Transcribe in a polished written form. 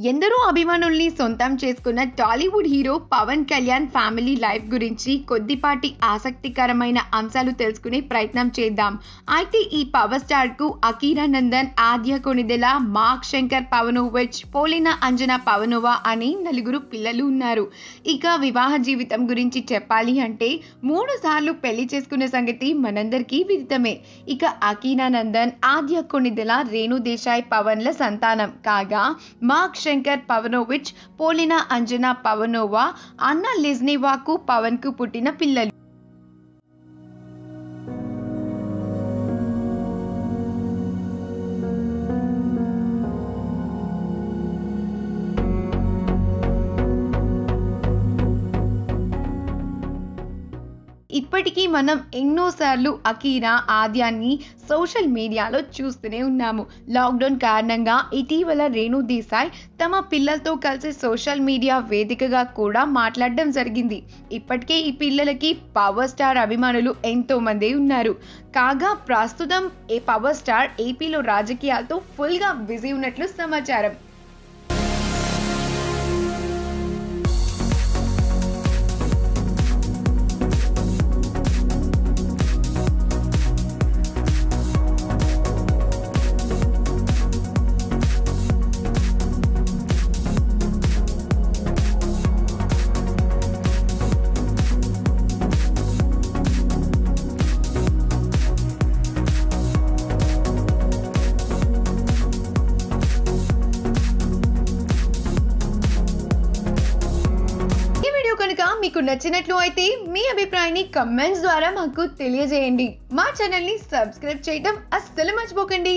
ఎందరో అభిమానుల్ని సొంతం చేసుకున్న Tollywood hero Pawan Kalyan family life గురించి కొద్దిపాటి ఆసక్తికరమైన అంశాలు తెలుసుకునే ప్రయత్నం చేద్దాం. అయితే ఈ పవర్ స్టార్ కు అకీరా నందన్, ఆద్య కొనిదెల, మార్క్ శంకర్ పవనోవిచ్, పోలినా అంజనా పవనోవా అని నలుగురు పిల్లలు ఉన్నారు. ఇక వివాహ జీవితం గురించి చెప్పాలి అంటే 3 సార్లు పెళ్లి చేసుకున్న సంగతి మనందరికీ విదితమే. ఇక అకీరా నందన్, ఆద్య కొనిదెల, రేణు దేశాయ్ పవన్ల సంతానం కాగా, మార్క్ శంకర్ పవనోవిచ్, పోలినా అంజనా పవనోవా, అన్నా లెజ్నేవాకు పవన్ కు పుట్టిన పిల్లలు. ఇప్పటికీ మనం ఎన్నోసార్లు అకీరా, ఆద్యాన్ని సోషల్ మీడియాలో చూస్తూనే ఉన్నాము. లాక్డౌన్ కారణంగా ఇటీవల రేణు దేశాయ్ తమ పిల్లలతో కలిసి సోషల్ మీడియా వేదికగా కూడా మాట్లాడడం జరిగింది. ఇప్పటికే ఈ పిల్లలకి పవర్ స్టార్ అభిమానులు ఎంతో మంది ఉన్నారు. కాగా ప్రస్తుతం ఈ పవర్ స్టార్ ఏపీలో రాజకీయాలతో ఫుల్గా బిజీ ఉన్నట్లు సమాచారం. మీకు నచ్చినట్లు అయితే మీ అభిప్రాయాన్ని కమెంట్స్ ద్వారా మాకు తెలియజేయండి. మా ఛానల్ ని సబ్స్క్రైబ్ చేయడం అస్సలు మర్చిపోకండి.